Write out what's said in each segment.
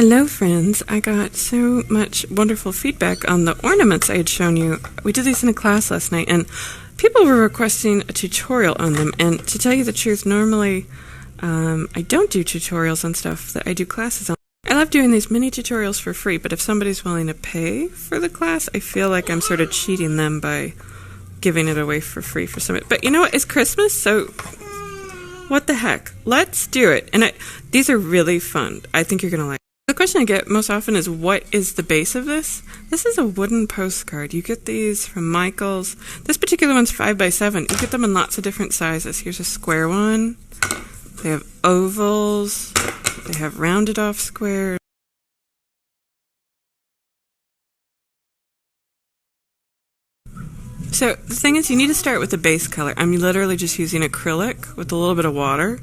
Hello friends, I got so much wonderful feedback on the ornaments I had shown you. We did these in a class last night and people were requesting a tutorial on them, and to tell you the truth, normally I don't do tutorials on stuff that I do classes on. I love doing these mini tutorials for free, but if somebody's willing to pay for the class, I feel like I'm sort of cheating them by giving it away for free for somebody. But you know what, it's Christmas, so what the heck, let's do it. And these are really fun. I think you're gonna like. The question I get most often is, what is the base of this? This is a wooden postcard. You get these from Michael's. This particular one's 5x7. You get them in lots of different sizes. Here's a square one. They have ovals. They have rounded off squares. So the thing is, you need to start with the base color. I'm literally just using acrylic with a little bit of water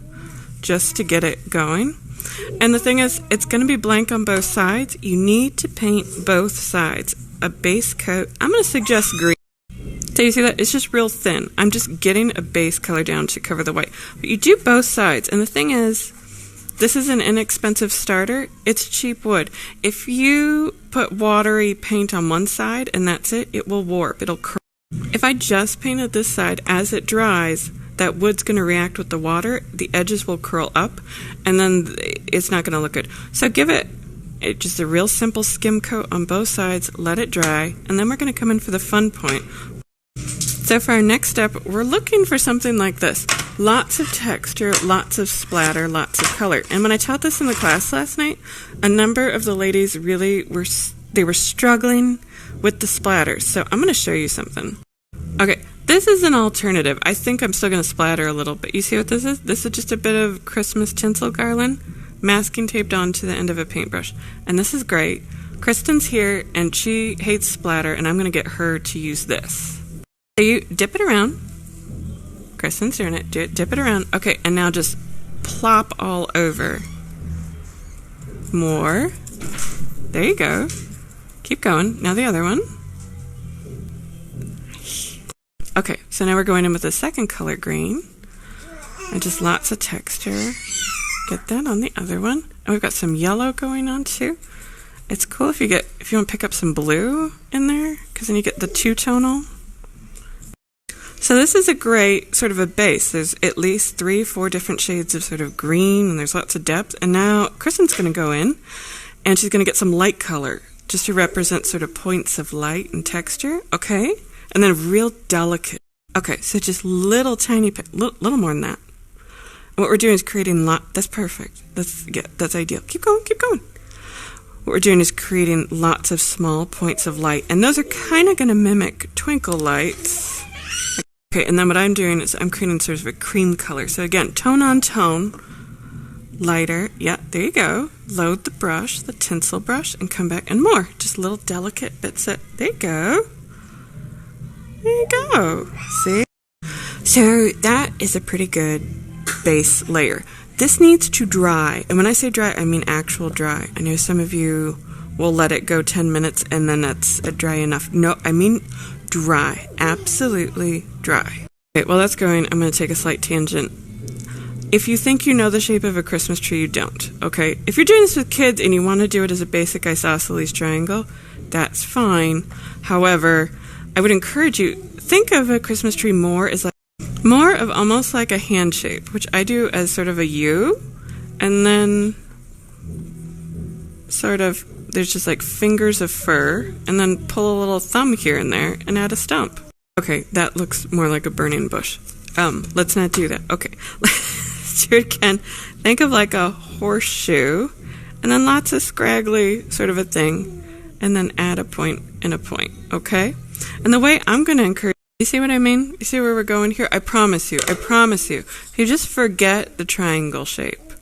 just to get it going. And the thing is, it's going to be blank on both sides. You need to paint both sides. A base coat, I'm going to suggest green. So you see that? It's just real thin. I'm just getting a base color down to cover the white. But you do both sides. And the thing is, this is an inexpensive starter. It's cheap wood. If you put watery paint on one side and that's it, it will warp. It'll curl. If I just painted this side, as it dries, that wood's going to react with the water, the edges will curl up, and then it's not going to look good. So give it just a real simple skim coat on both sides, let it dry, and then we're going to come in for the fun point. So for our next step, we're looking for something like this. Lots of texture, lots of splatter, lots of color. And when I taught this in the class last night, a number of the ladies really were struggling with the splatters. So I'm going to show you something. Okay. This is an alternative. I think I'm still going to splatter a little bit. You see what this is? This is just a bit of Christmas tinsel garland, masking taped onto the end of a paintbrush. And this is great. Kristen's here, and she hates splatter, and I'm going to get her to use this. So you dip it around. Kristen's doing it. Dip it around. Okay, and now just plop all over. More. There you go. Keep going. Now the other one. Okay, so now we're going in with the second color green, and just lots of texture. Get that on the other one, and we've got some yellow going on too. It's cool if you want to pick up some blue in there, because then you get the two-tonal. So this is a great sort of a base. There's at least 3-4 different shades of sort of green, and there's lots of depth. And now Kristen's going to go in, and she's going to get some light color just to represent sort of points of light and texture. Okay. And then real delicate. Okay, so just little tiny, little more than that. And what we're doing is creating that's perfect. That's ideal. Keep going, keep going. What we're doing is creating lots of small points of light, and those are kind of going to mimic twinkle lights. Okay, and then what I'm doing is I'm creating sort of a cream color. So again, tone on tone, lighter. Yeah, there you go. Load the brush, the tinsel brush, and come back and more. Just little delicate bits there you go. There you go. See? So that is a pretty good base layer. This needs to dry. And when I say dry, I mean actual dry. I know some of you will let it go 10 minutes and then that's dry enough. No, I mean dry. Absolutely dry. Okay, well that's going. I'm going to take a slight tangent. If you think you know the shape of a Christmas tree, you don't. Okay? If you're doing this with kids and you want to do it as a basic isosceles triangle, that's fine. However, I would encourage you, think of a Christmas tree more as like more of almost like a hand shape, which I do as sort of a U, and then sort of there's just like fingers of fur, and then pull a little thumb here and there and add a stump. Okay, that looks more like a burning bush. Let's not do that. Okay, let's do it again. Think of like a horseshoe, and then lots of scraggly sort of a thing, and then add a point and a point, okay? And the way I'm going to encourage, you see what I mean? You see where we're going here? I promise you, if you just forget the triangle shape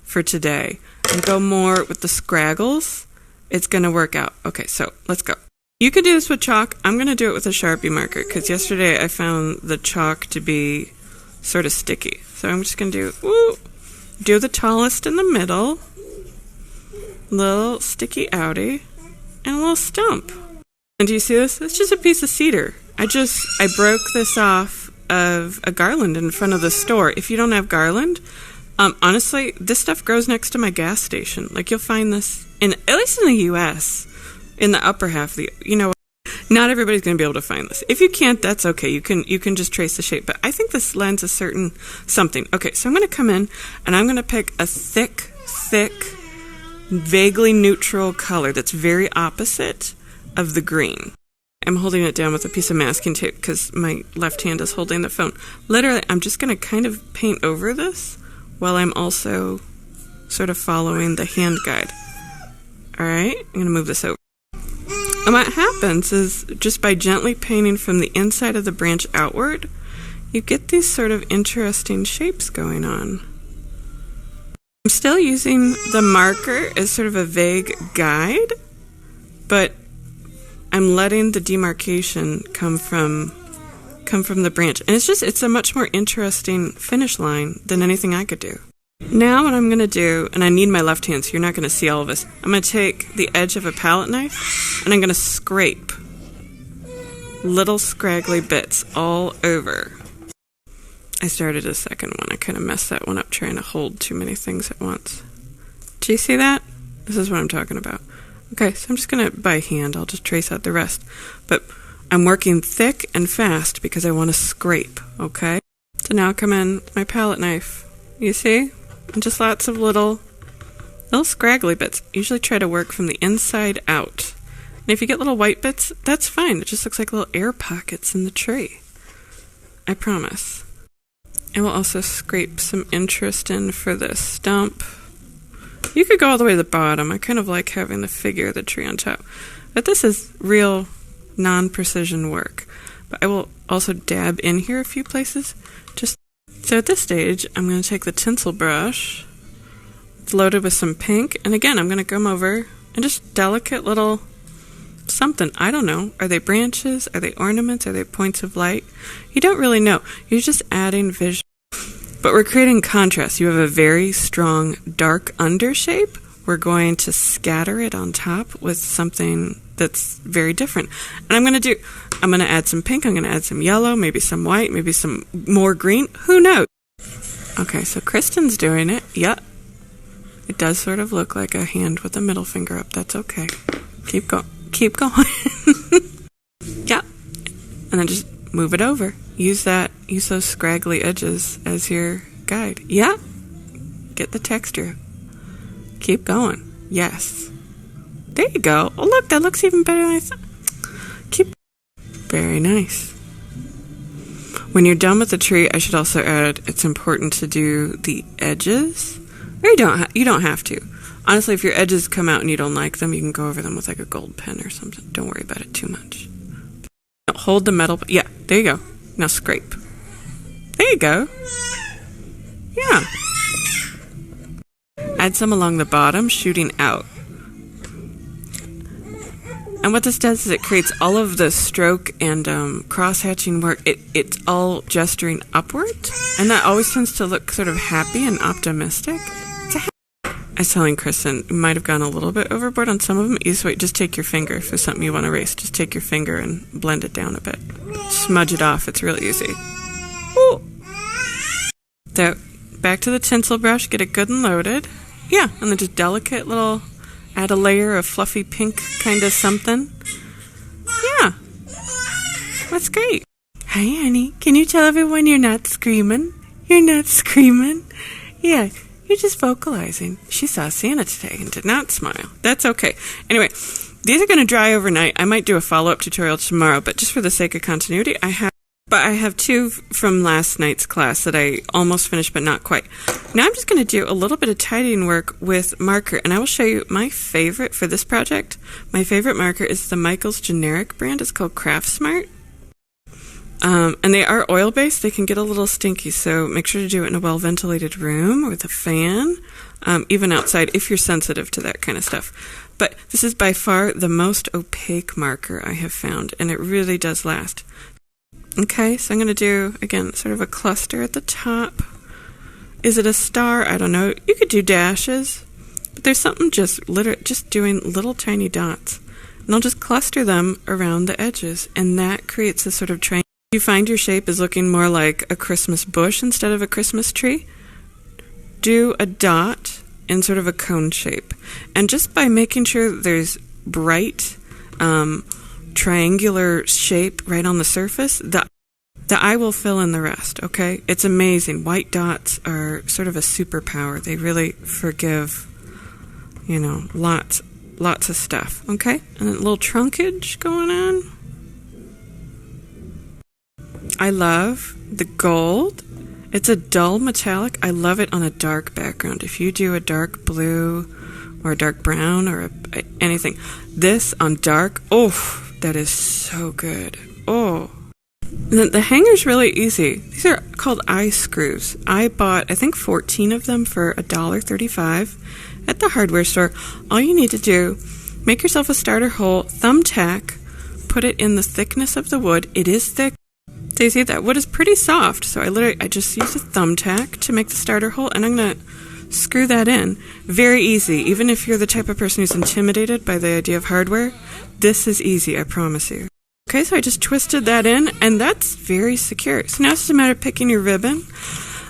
for today and go more with the scraggles, it's going to work out. Okay, so let's go. You could do this with chalk. I'm going to do it with a Sharpie marker because yesterday I found the chalk to be sort of sticky. So I'm just going to do the tallest in the middle, little sticky outie, and a little stump. And do you see this? It's just a piece of cedar. I broke this off of a garland in front of the store. If you don't have garland, Honestly, this stuff grows next to my gas station. Like, you'll find this, at least in the U.S., in the upper half of the, not everybody's going to be able to find this. If you can't, that's okay. You can just trace the shape. But I think this lends a certain something. Okay, so I'm going to come in, and I'm going to pick a thick, vaguely neutral color that's very opposite of the green. I'm holding it down with a piece of masking tape because my left hand is holding the phone. Literally, I'm just going to kind of paint over this while I'm also sort of following the hand guide. All right, I'm going to move this over. And what happens is, just by gently painting from the inside of the branch outward, you get these sort of interesting shapes going on. I'm still using the marker as sort of a vague guide, but I'm letting the demarcation come from the branch. And it's a much more interesting finish line than anything I could do. Now what I'm going to do, and I need my left hand so you're not going to see all of this, I'm going to take the edge of a palette knife and I'm going to scrape little scraggly bits all over. I started a second one. I kind of messed that one up trying to hold too many things at once. Do you see that? This is what I'm talking about. Okay, so I'm just going to, by hand, I'll just trace out the rest. But I'm working thick and fast because I want to scrape, okay? So now I'll come in with my palette knife. You see? And just lots of little scraggly bits. Usually try to work from the inside out. And if you get little white bits, that's fine. It just looks like little air pockets in the tree. I promise. I will also scrape some interest in for this stump. You could go all the way to the bottom. I kind of like having the figure of the tree on top. But this is real non-precision work. But I will also dab in here a few places. So at this stage, I'm going to take the tinsel brush. It's loaded with some pink. And again, I'm going to come over and just delicate little something. I don't know. Are they branches? Are they ornaments? Are they points of light? You don't really know. You're just adding vision. But we're creating contrast. You have a very strong dark under shape. We're going to scatter it on top with something that's very different. And I'm going to add some pink, I'm going to add some yellow, maybe some white, maybe some more green. Who knows? Okay, so Kristen's doing it. Yep. It does sort of look like a hand with a middle finger up. That's okay. Keep going. Yep. And then just move it over. Use those scraggly edges as your guide. Yeah. Get the texture. Keep going. Yes. There you go. Oh, look, that looks even better than I thought. Very nice. When you're done with the tree, I should also add, it's important to do the edges. Or you don't have to. Honestly, if your edges come out and you don't like them, you can go over them with like a gold pen or something. Don't worry about it too much. Hold the metal. Yeah, there you go. Now scrape. There you go. Yeah. Add some along the bottom, shooting out. And what this does is it creates all of the stroke and cross-hatching work. It's all gesturing upward, and that always tends to look sort of happy and optimistic. I was telling Kristen, you might have gone a little bit overboard on some of them. Easiest way, just take your finger. If there's something you want to erase, just take your finger and blend it down a bit. Smudge it off. It's really easy. Ooh. So, back to the tinsel brush. Get it good and loaded. Yeah, and then just delicate little... Add a layer of fluffy pink kind of something. Yeah. That's great. Hi, honey. Can you tell everyone you're not screaming? You're not screaming? Yeah, you're just vocalizing. She saw Santa today and did not smile. That's okay. Anyway, these are going to dry overnight. I might do a follow-up tutorial tomorrow, but just for the sake of continuity, I have two from last night's class that I almost finished, but not quite. Now I'm just going to do a little bit of tidying work with marker, and I will show you my favorite for this project. My favorite marker is the Michaels generic brand. It's called Craft Smart. And they are oil-based. They can get a little stinky, so make sure to do it in a well-ventilated room with a fan, even outside if you're sensitive to that kind of stuff. But this is by far the most opaque marker I have found, and it really does last. Okay, so I'm going to do, again, sort of a cluster at the top. Is it a star? I don't know. You could do dashes, but there's something just doing little tiny dots. And I'll just cluster them around the edges, and that creates a sort of triangle. You find your shape is looking more like a Christmas bush instead of a Christmas tree. do a dot in sort of a cone shape. And just by making sure there's bright triangular shape right on the surface, the eye will fill in the rest, okay? It's amazing. White dots are sort of a superpower. They really forgive, you know, lots of stuff, okay? And a little trunkage going on. I love the gold. It's a dull metallic. I love it on a dark background. If you do a dark blue or a dark brown or anything, this on dark, oh, that is so good. Oh. The hanger's really easy. These are called eye screws. I bought, I think, 14 of them for $1.35 at the hardware store. All you need to do, make yourself a starter hole, thumbtack, put it in the thickness of the wood. It is thick. So you see that wood is pretty soft. So I just use a thumbtack to make the starter hole, and I'm going to screw that in. Very easy. Even if you're the type of person who's intimidated by the idea of hardware, this is easy, I promise you. Okay, so I just twisted that in, and that's very secure. So now it's just a matter of picking your ribbon.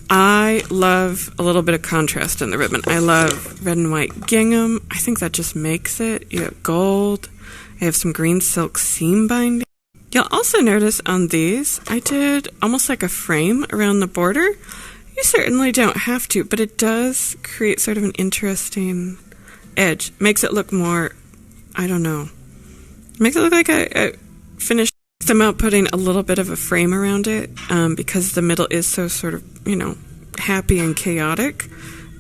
I love a little bit of contrast in the ribbon. I love red and white gingham. I think that just makes it. You have gold. I have some green silk seam binding. You'll also notice on these, I did almost like a frame around the border. You certainly don't have to, but it does create sort of an interesting edge. Makes it look more, I don't know. Makes it look like a finished. I'm out putting a little bit of a frame around it because the middle is so sort of, you know, happy and chaotic.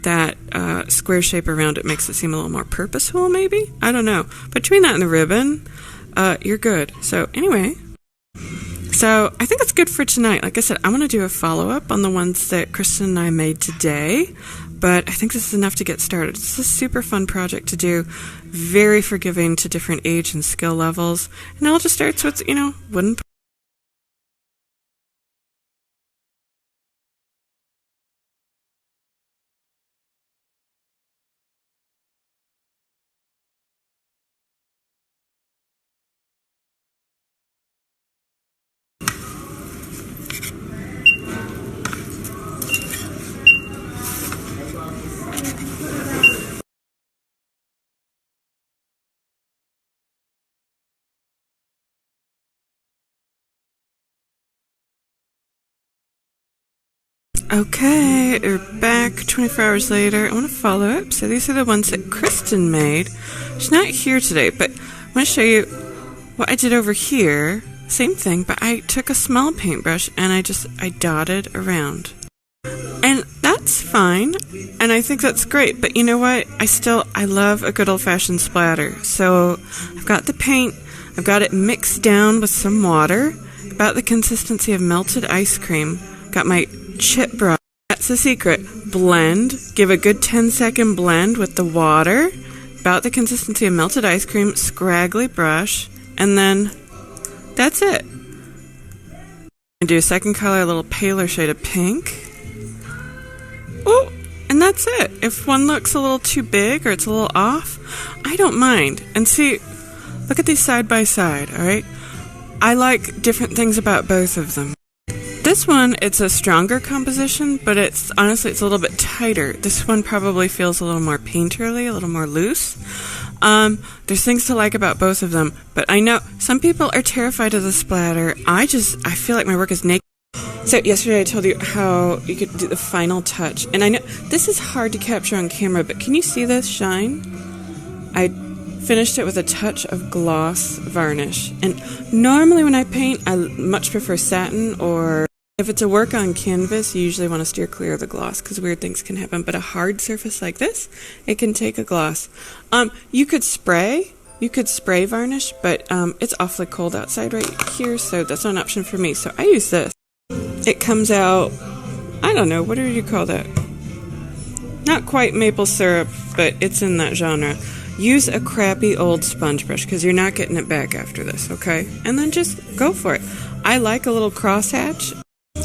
That square shape around it makes it seem a little more purposeful, maybe? I don't know. Between that and the ribbon, you're good. So anyway, so I think it's good for tonight. Like I said, I want to do a follow-up on the ones that Kristen and I made today, but I think this is enough to get started. It's a super fun project to do, very forgiving to different age and skill levels, and I'll just start with, you know, wooden. Okay, we're back 24 hours later. I want to follow up. So these are the ones that Kristen made. She's not here today, but I want to show you what I did over here. Same thing, but I took a small paintbrush and I dotted around. And that's fine, and I think that's great, but you know what? I love a good old-fashioned splatter. So I've got the paint, I've got it mixed down with some water, about the consistency of melted ice cream. Got my chip brush. That's the secret. Blend. Give a good 10-second blend with the water. About the consistency of melted ice cream. Scraggly brush. And then that's it. And do a second color, a little paler shade of pink. Oh, and that's it. If one looks a little too big or it's a little off, I don't mind. And see, look at these side by side, all right? I like different things about both of them. This one, it's a stronger composition, but honestly, it's a little bit tighter. This one probably feels a little more painterly, a little more loose. There's things to like about both of them, but I know some people are terrified of the splatter. I feel like my work is naked. So yesterday I told you how you could do the final touch, and I know this is hard to capture on camera, but can you see this shine? I finished it with a touch of gloss varnish, and normally when I paint, I much prefer satin, or if it's a work on canvas, you usually want to steer clear of the gloss because weird things can happen, but a hard surface like this, it can take a gloss. You could spray varnish, but it's awfully cold outside right here, so that's not an option for me, so I use this. It comes out, I don't know, what do you call that? Not quite maple syrup, but it's in that genre. Use a crappy old sponge brush because you're not getting it back after this, okay? And then just go for it. I like a little crosshatch.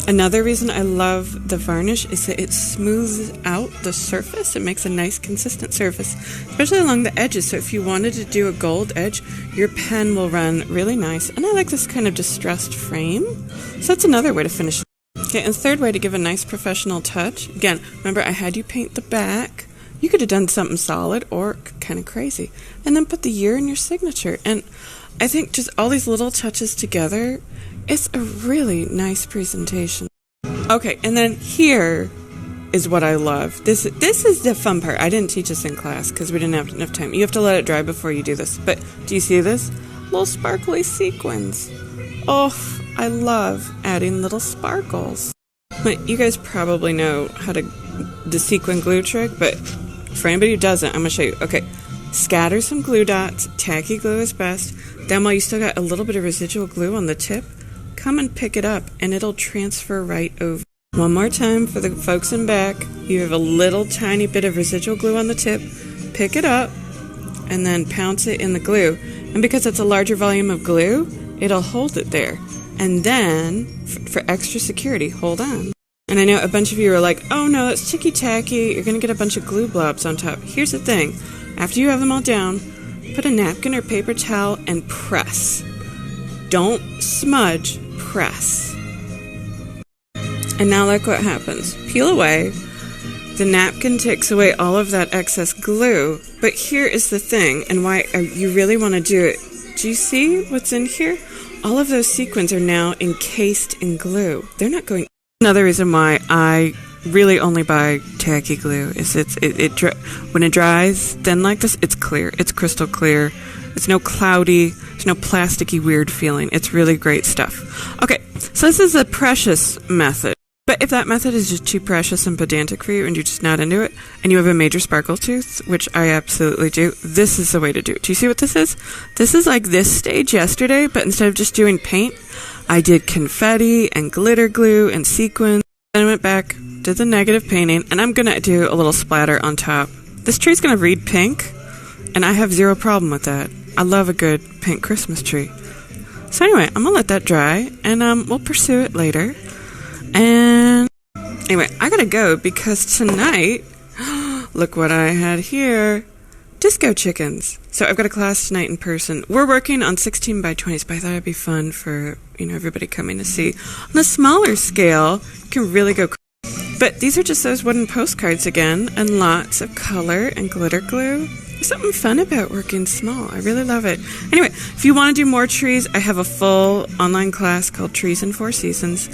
Another reason I love the varnish is that it smooths out the surface. It makes a nice consistent surface, especially along the edges. So if you wanted to do a gold edge, your pen will run really nice. And I like this kind of distressed frame. So that's another way to finish. Okay, and third way to give a nice professional touch. Again, remember I had you paint the back. You could have done something solid or kind of crazy. And then put the year and your signature. And I think just all these little touches together, it's a really nice presentation. Okay, and then here is what I love. This is the fun part. I didn't teach this in class because we didn't have enough time. You have to let it dry before you do this. But do you see this? Little sparkly sequins. Oh, I love adding little sparkles. But you guys probably know how to the sequin glue trick, but for anybody who doesn't, I'm going to show you. Okay, scatter some glue dots. Tacky glue is best. Then while you still got a little bit of residual glue on the tip, come and pick it up and it'll transfer right over. One more time for the folks in back. You have a little tiny bit of residual glue on the tip. Pick it up and then pounce it in the glue. And because it's a larger volume of glue, it'll hold it there. And then, for extra security, hold on. And I know a bunch of you are like, oh no, it's ticky-tacky. You're going to get a bunch of glue blobs on top. Here's the thing. After you have them all down, put a napkin or paper towel and press. Don't smudge, press. And now look what happens. Peel away. The napkin takes away all of that excess glue. But here is the thing, and why you really want to do it. Do you see what's in here? All of those sequins are now encased in glue. They're not going... Another reason why I really only buy tacky glue is when it dries thin like this, it's clear. It's crystal clear. It's no cloudy, there's no plasticky weird feeling. It's really great stuff. Okay, so this is a precious method. But if that method is just too precious and pedantic for you and you're just not into it, and you have a major sparkle tooth, which I absolutely do, this is the way to do it. Do you see what this is? This is like this stage yesterday, but instead of just doing paint, I did confetti and glitter glue and sequins. Then I went back, did the negative painting, and I'm going to do a little splatter on top. This tree's going to read pink, and I have zero problem with that. I love a good pink Christmas tree. So anyway, I'm going to let that dry, and we'll pursue it later. And anyway, I gotta go because tonight, look what I had here, disco chickens. So I've got a class tonight in person. We're working on 16 by 20s, but I thought it'd be fun for, everybody coming to see. On a smaller scale, you can really go crazy. But these are just those wooden postcards again, and lots of color and glitter glue. There's something fun about working small. I really love it. Anyway, if you want to do more trees, I have a full online class called Trees in 4 Seasons.